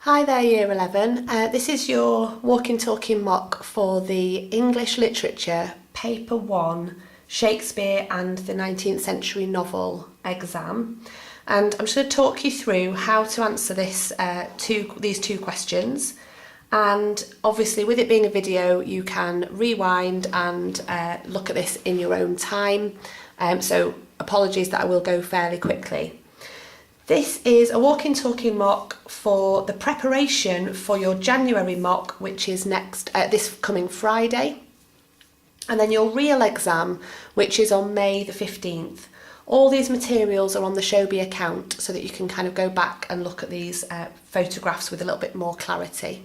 Hi there Year 11, this is your walking talking mock for the English Literature Paper 1 Shakespeare and the 19th Century Novel exam, and I'm just going to talk you through how to answer these two questions. And obviously with it being a video you can rewind and look at this in your own time, so apologies that I will go fairly quickly. This is a walking talking mock for the preparation for your January mock, which is this coming Friday, and then your real exam, which is on May the 15th. All these materials are on the Showbie account so that you can kind of go back and look at these photographs with a little bit more clarity.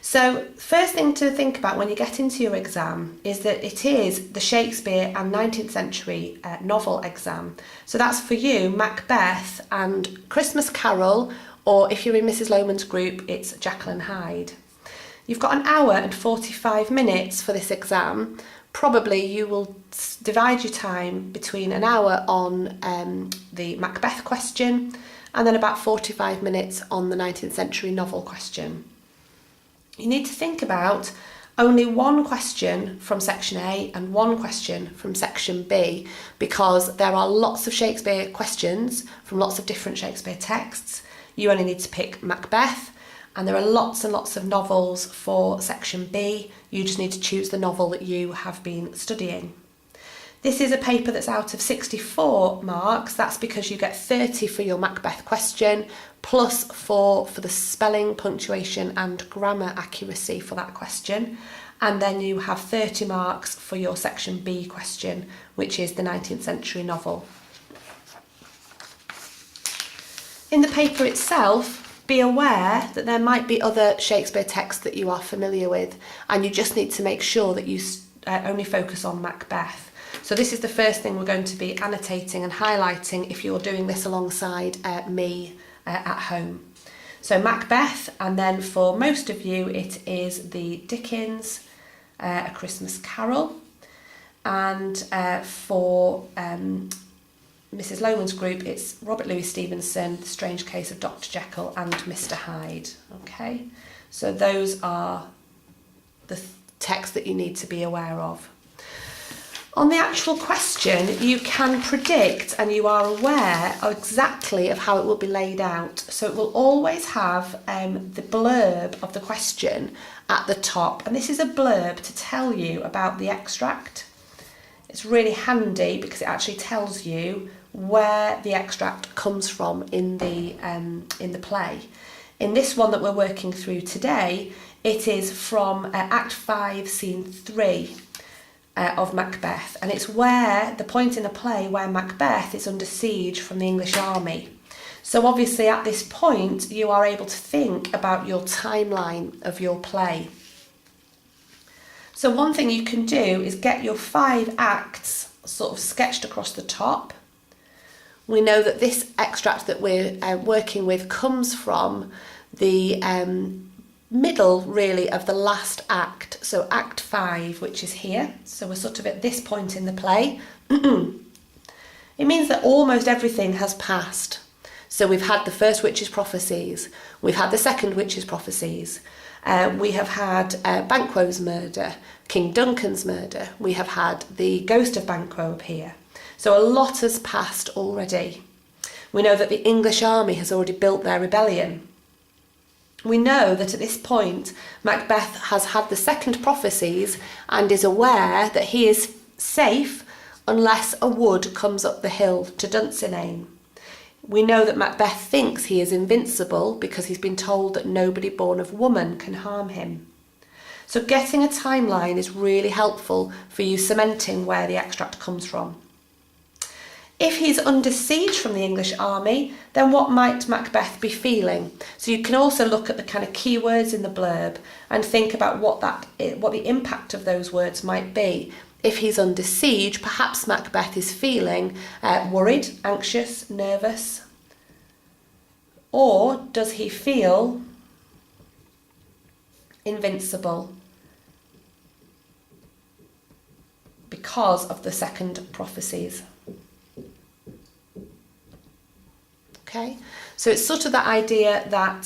So first thing to think about when you get into your exam is that it is the Shakespeare and 19th century novel exam. So that's for you Macbeth and Christmas Carol, or if you're in Mrs. Lohman's group, it's Jekyll and Hyde. You've got an hour and 45 minutes for this exam. Probably you will divide your time between an hour on the Macbeth question and then about 45 minutes on the 19th century novel question. You need to think about only one question from section A and one question from section B, because there are lots of Shakespeare questions from lots of different Shakespeare texts. You only need to pick Macbeth, and there are lots and lots of novels for section B. You just need to choose the novel that you have been studying. This is a paper that's out of 64 marks. That's because you get 30 for your Macbeth question, plus 4 for the spelling, punctuation and grammar accuracy for that question. And then you have 30 marks for your section B question, which is the 19th century novel. In the paper itself, be aware that there might be other Shakespeare texts that you are familiar with, and you just need to make sure that you only focus on Macbeth. So this is the first thing we're going to be annotating and highlighting if you're doing this alongside me at home. So Macbeth, and then for most of you it is the Dickens A Christmas Carol, and for Mrs. Lohman's group it's Robert Louis Stevenson, The Strange Case of Dr. Jekyll and Mr. Hyde. Okay, so those are the texts that you need to be aware of. On the actual question, you can predict and you are aware exactly of how it will be laid out. So it will always have the blurb of the question at the top. And this is a blurb to tell you about the extract. It's really handy because it actually tells you where the extract comes from in the play. In this one that we're working through today, it is from Act 5, Scene 3. Of Macbeth, and it's where the point in the play where Macbeth is under siege from the English army. So obviously at this point you are able to think about your timeline of your play. So one thing you can do is get your 5 acts sort of sketched across the top. We know that this extract that we're working with comes from the middle really of the last act, so Act 5, which is here. So we're sort of at this point in the play. It means that almost everything has passed. So we've had the first Witches Prophecies, we've had the second Witches Prophecies, we have had Banquo's murder, King Duncan's murder, we have had the ghost of Banquo appear. So a lot has passed already. We know that the English army has already built their rebellion. We know that at this point Macbeth has had the second prophecies and is aware that he is safe unless a wood comes up the hill to Dunsinane. We know that Macbeth thinks he is invincible because he's been told that nobody born of woman can harm him. So getting a timeline is really helpful for you cementing where the extract comes from. If he's under siege from the English army, then what might Macbeth be feeling? So you can also look at the kind of keywords in the blurb and think about what the impact of those words might be. If he's under siege, perhaps Macbeth is feeling worried, anxious, nervous. Or does he feel invincible because of the second prophecies? Okay, so it's sort of that idea that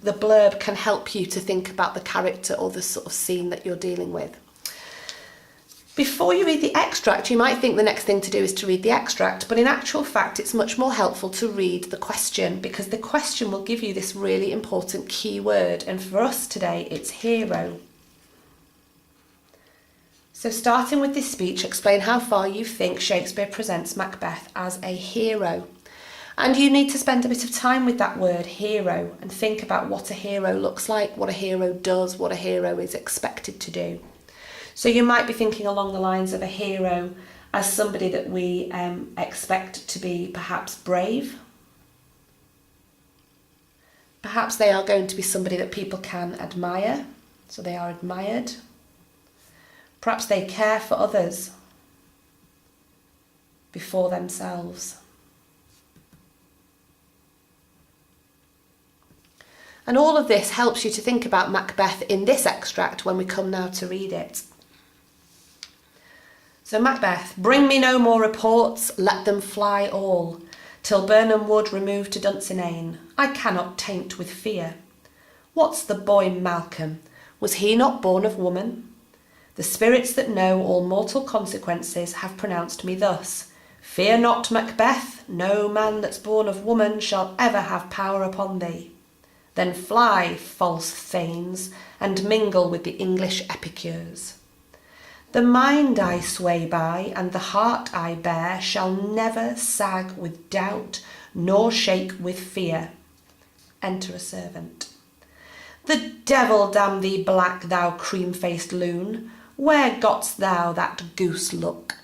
the blurb can help you to think about the character or the sort of scene that you're dealing with. Before you read the extract, you might think the next thing to do is to read the extract, but in actual fact, it's much more helpful to read the question, because the question will give you this really important key word, and for us today, it's hero. So starting with this speech, explain how far you think Shakespeare presents Macbeth as a hero. And you need to spend a bit of time with that word hero and think about what a hero looks like, what a hero does, what a hero is expected to do. So you might be thinking along the lines of a hero as somebody that we expect to be perhaps brave. Perhaps they are going to be somebody that people can admire, so they are admired. Perhaps they care for others before themselves. And all of this helps you to think about Macbeth in this extract when we come now to read it. So Macbeth, bring me no more reports, let them fly all, till Birnam Wood remove to Dunsinane. I cannot taint with fear. What's the boy Malcolm? Was he not born of woman? The spirits that know all mortal consequences have pronounced me thus. Fear not, Macbeth, no man that's born of woman shall ever have power upon thee. Then fly, false thanes, and mingle with the English epicures. The mind I sway by, and the heart I bear, shall never sag with doubt, nor shake with fear. Enter a servant. The devil damn thee black, thou cream-faced loon, where got'st thou that goose look?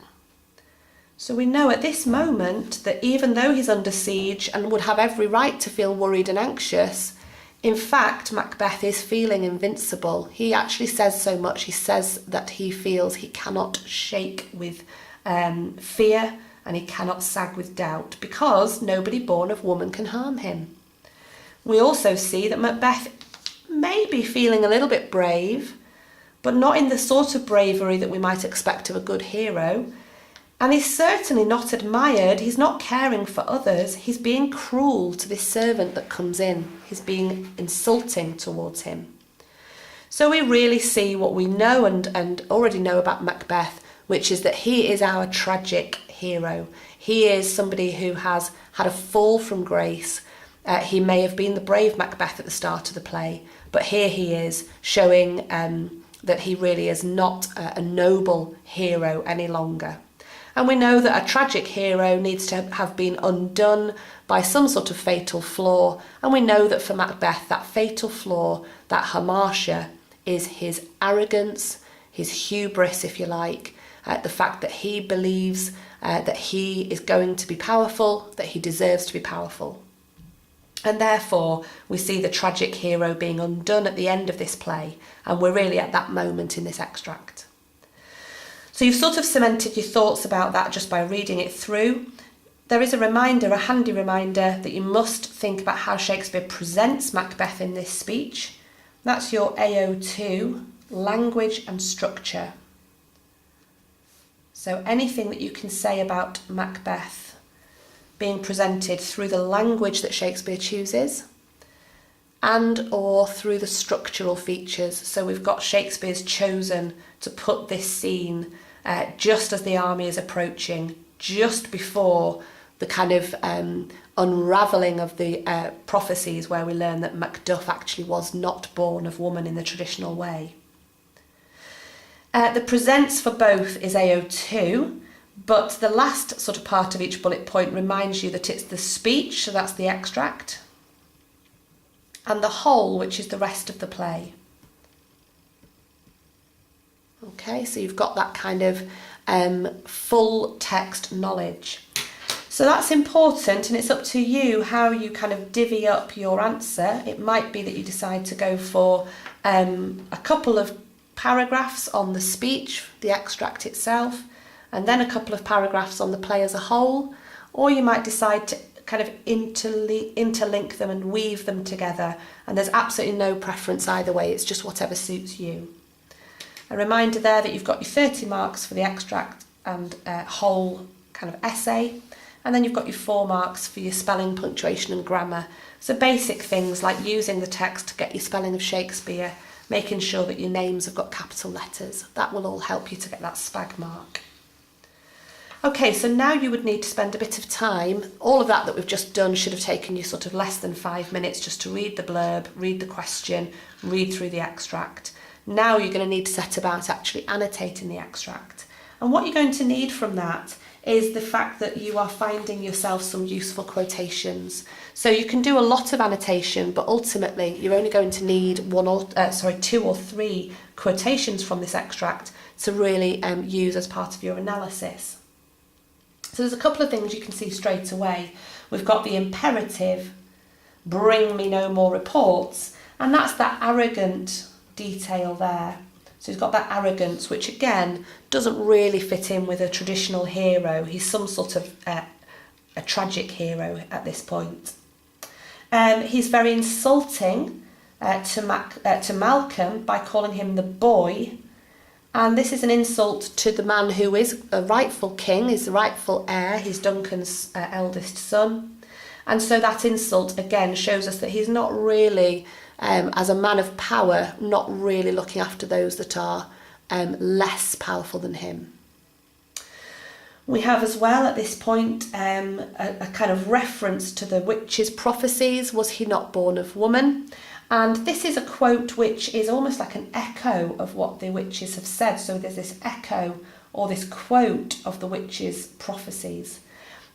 So we know at this moment that even though he's under siege and would have every right to feel worried and anxious, in fact, Macbeth is feeling invincible. He actually says so much. He says that he feels he cannot shake with fear and he cannot sag with doubt because nobody born of woman can harm him. We also see that Macbeth may be feeling a little bit brave, but not in the sort of bravery that we might expect of a good hero. And he's certainly not admired, he's not caring for others, he's being cruel to this servant that comes in. He's being insulting towards him. So we really see what we know and already know about Macbeth, which is that he is our tragic hero. He is somebody who has had a fall from grace. He may have been the brave Macbeth at the start of the play, but here he is showing that he really is not a noble hero any longer. And we know that a tragic hero needs to have been undone by some sort of fatal flaw. And we know that for Macbeth, that fatal flaw, that hamartia, is his arrogance, his hubris, if you like, the fact that he believes that he is going to be powerful, that he deserves to be powerful. And therefore, we see the tragic hero being undone at the end of this play. And we're really at that moment in this extract. So you've sort of cemented your thoughts about that just by reading it through. There is a reminder, a handy reminder, that you must think about how Shakespeare presents Macbeth in this speech. That's your AO2, language and structure. So anything that you can say about Macbeth being presented through the language that Shakespeare chooses and or through the structural features. So we've got Shakespeare's chosen to put this scene just as the army is approaching, just before the kind of unravelling of the prophecies where we learn that Macduff actually was not born of woman in the traditional way. The presents for both is AO2, but the last sort of part of each bullet point reminds you that it's the speech, so that's the extract, and the whole, which is the rest of the play. Okay, so you've got that kind of full text knowledge. So that's important, and it's up to you how you kind of divvy up your answer. It might be that you decide to go for a couple of paragraphs on the speech, the extract itself, and then a couple of paragraphs on the play as a whole, or you might decide to kind of interlink them and weave them together, and there's absolutely no preference either way, it's just whatever suits you. A reminder there that you've got your 30 marks for the extract and whole kind of essay, And then you've got your 4 marks for your spelling, punctuation and grammar. So basic things like using the text to get your spelling of Shakespeare, making sure that your names have got capital letters. That will all help you to get that SPAG mark. Okay, so now you would need to spend a bit of time. All of that we've just done should have taken you sort of less than 5 minutes just to read the blurb, read the question, read through the extract. Now you're going to need to set about actually annotating the extract. And what you're going to need from that is the fact that you are finding yourself some useful quotations. So you can do a lot of annotation, but ultimately you're only going to need 2 or 3 quotations from this extract to really use as part of your analysis. So there's a couple of things you can see straight away. We've got the imperative, bring me no more reports, and that's that arrogant detail there. So he's got that arrogance, which again doesn't really fit in with a traditional hero. He's some sort of a tragic hero at this point. He's very insulting to Malcolm by calling him the boy. And this is an insult to the man who is a rightful king, is the rightful heir, he's Duncan's eldest son. And so that insult again shows us that he's not really, as a man of power, not really looking after those that are less powerful than him. We have as well at this point a kind of reference to the Witches Prophecies, was he not born of woman? And this is a quote which is almost like an echo of what the witches have said. So there's this echo or this quote of the Witches' Prophecies.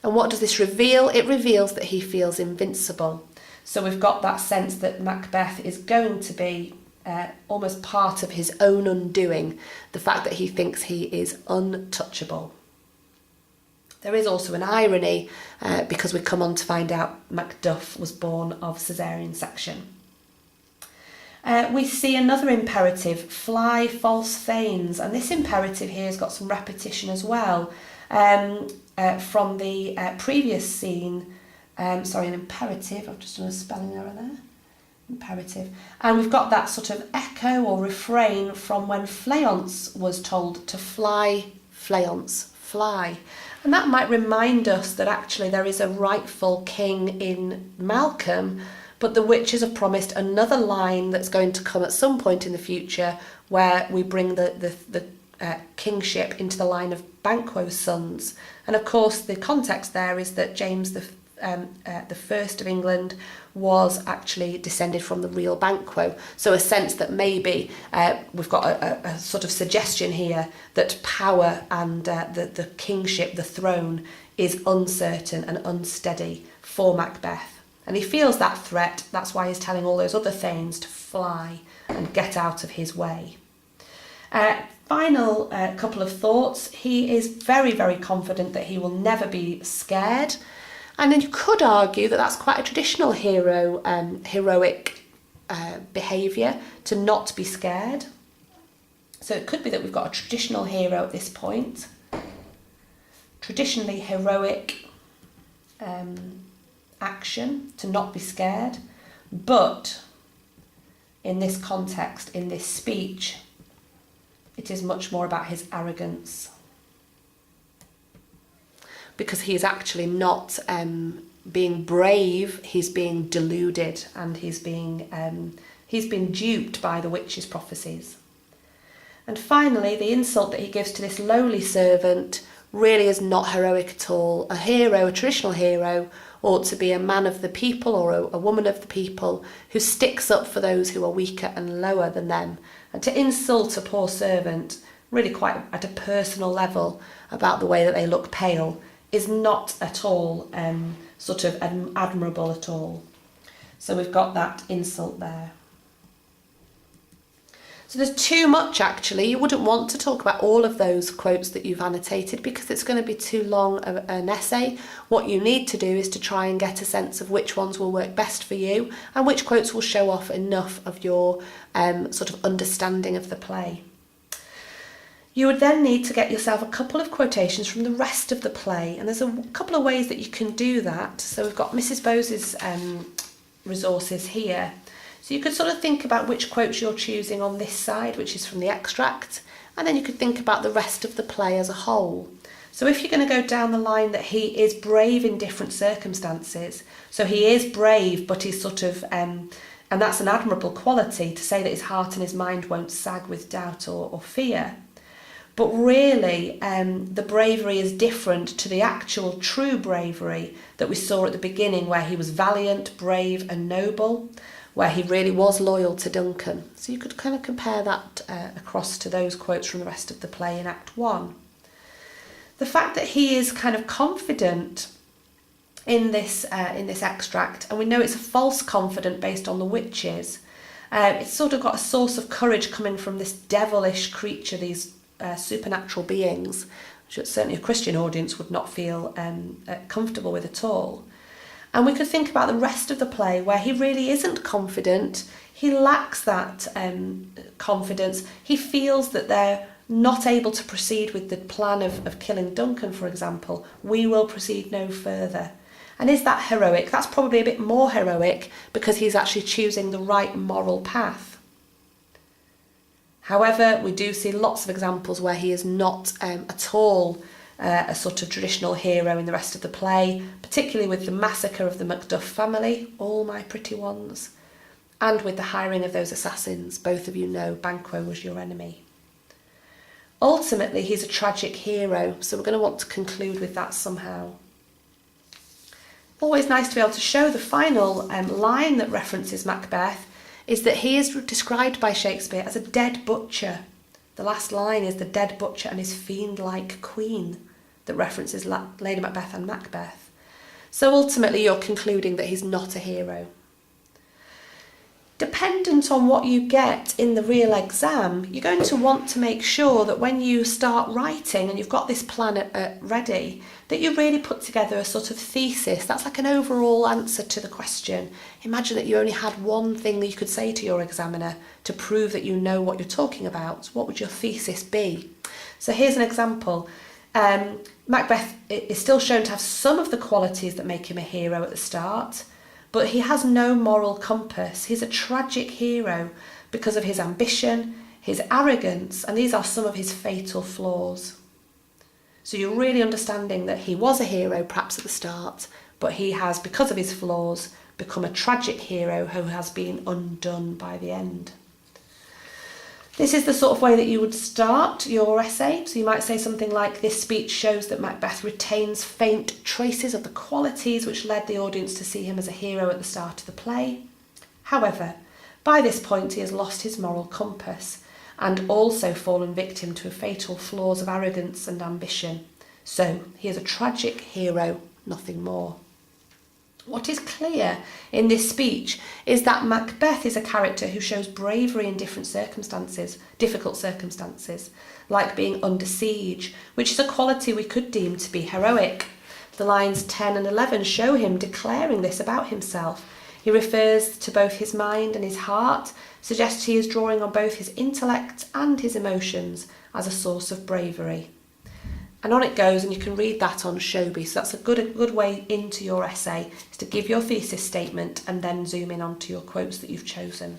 And what does this reveal? It reveals that he feels invincible. So we've got that sense that Macbeth is going to be almost part of his own undoing, the fact that he thinks he is untouchable. There is also an irony because we come on to find out Macduff was born of caesarean section. We see another imperative, fly false thanes, and this imperative here has got some repetition as well from the previous scene. An imperative, I've just done a spelling error there. Imperative. And we've got that sort of echo or refrain from when Fleance was told to fly, Fleance, fly. And that might remind us that actually there is a rightful king in Malcolm, but the witches have promised another line that's going to come at some point in the future where we bring the kingship into the line of Banquo's sons. And of course the context there is that James the First of England was actually descended from the real Banquo. So a sense that maybe we've got a sort of suggestion here that power and the kingship, the throne, is uncertain and unsteady for Macbeth. And he feels that threat. That's why he's telling all those other thanes to fly and get out of his way. Final couple of thoughts. He is very, very confident that he will never be scared. And then you could argue that that's quite a traditional heroic behaviour, to not be scared. So it could be that we've got a traditional hero at this point. Traditionally heroic action, to not be scared. But in this context, in this speech, it is much more about his arrogance. Because he is actually not being brave, he's being deluded, and he's been duped by the witches' prophecies. And finally, the insult that he gives to this lowly servant really is not heroic at all. A hero, a traditional hero, ought to be a man of the people or a woman of the people who sticks up for those who are weaker and lower than them. And to insult a poor servant, really quite at a personal level, about the way that they look pale, is not at all admirable at all. So we've got that insult there. So there's too much actually. You wouldn't want to talk about all of those quotes that you've annotated because it's going to be too long an essay. What you need to do is to try and get a sense of which ones will work best for you and which quotes will show off enough of your sort of understanding of the play. You would then need to get yourself a couple of quotations from the rest of the play, and there's a couple of ways that you can do that. So we've got Mrs. Bose's resources here. So you could sort of think about which quotes you're choosing on this side, which is from the extract, and then you could think about the rest of the play as a whole. So if you're going to go down the line that he is brave in different circumstances, so he is brave, but he's sort of, and that's an admirable quality, to say that his heart and his mind won't sag with doubt or fear. But really, the bravery is different to the actual true bravery that we saw at the beginning, where he was valiant, brave and noble, where he really was loyal to Duncan. So you could kind of compare that across to those quotes from the rest of the play in Act 1. The fact that he is kind of confident in this extract, and we know it's a false confidence based on the witches. It's sort of got a source of courage coming from this devilish creature, these supernatural beings, which certainly a Christian audience would not feel comfortable with at all. And we could think about the rest of the play where he really isn't confident. He lacks that confidence. He feels that they're not able to proceed with the plan of killing Duncan, for example. We will proceed no further. And is that heroic? That's probably a bit more heroic because he's actually choosing the right moral path. However, we do see lots of examples where he is not at all a sort of traditional hero in the rest of the play, particularly with the massacre of the Macduff family, all my pretty ones, and with the hiring of those assassins. Both of you know Banquo was your enemy. Ultimately, he's a tragic hero, so we're going to want to conclude with that somehow. Always nice to be able to show the final line that references Macbeth is that he is described by Shakespeare as a dead butcher. The last line is the dead butcher and his fiend-like queen that references Lady Macbeth and Macbeth. So ultimately you're concluding that he's not a hero. Dependent on what you get in the real exam, you're going to want to make sure that when you start writing and you've got this plan ready, that you really put together a sort of thesis. That's like an overall answer to the question. Imagine that you only had one thing that you could say to your examiner to prove that you know what you're talking about. What would your thesis be? So here's an example. Macbeth is still shown to have some of the qualities that make him a hero at the start, but he has no moral compass. He's a tragic hero because of his ambition, his arrogance, and these are some of his fatal flaws. So you're really understanding that he was a hero perhaps at the start, but he has, because of his flaws, become a tragic hero who has been undone by the end. This is the sort of way that you would start your essay. So you might say something like, this speech shows that Macbeth retains faint traces of the qualities which led the audience to see him as a hero at the start of the play. However, by this point he has lost his moral compass and also fallen victim to fatal flaws of arrogance and ambition. So he is a tragic hero, nothing more. What is clear in this speech is that Macbeth is a character who shows bravery in different circumstances, difficult circumstances, like being under siege, which is a quality we could deem to be heroic. The lines 10 and 11 show him declaring this about himself. He refers to both his mind and his heart, suggests he is drawing on both his intellect and his emotions as a source of bravery. And on it goes, and you can read that on Shobi. So that's a good way into your essay, is to give your thesis statement and then zoom in onto your quotes that you've chosen.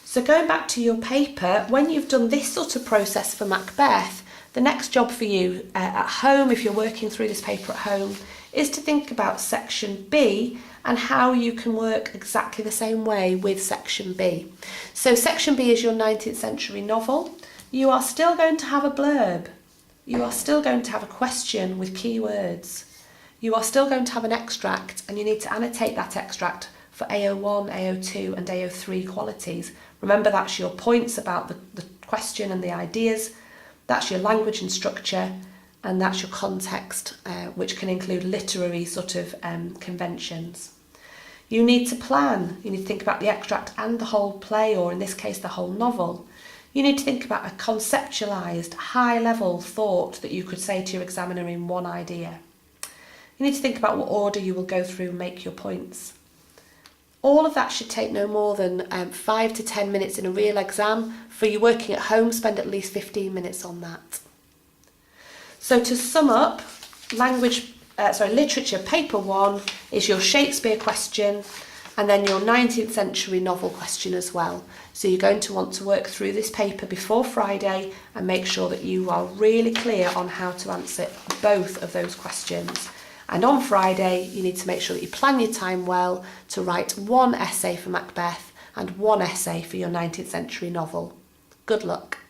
So going back to your paper, when you've done this sort of process for Macbeth, the next job for you at home, if you're working through this paper at home, is to think about section B and how you can work exactly the same way with section B. So section B is your 19th century novel. You are still going to have a blurb. You are still going to have a question with keywords. You are still going to have an extract, and you need to annotate that extract for AO1, AO2 and AO3 qualities. Remember, that's your points about the question and the ideas. That's your language and structure, and that's your context, which can include literary sort of conventions. You need to plan. You need to think about the extract and the whole play, or in this case, the whole novel. You need to think about a conceptualised, high-level thought that you could say to your examiner in one idea. You need to think about what order you will go through and make your points. All of that should take no more than 5 to 10 minutes in a real exam. For you working at home, spend at least 15 minutes on that. So to sum up, literature paper 1 is your Shakespeare question. and then your 19th century novel question as well. So you're going to want to work through this paper before Friday and make sure that you are really clear on how to answer both of those questions. And on Friday, you need to make sure that you plan your time well to write one essay for Macbeth and one essay for your 19th century novel. Good luck.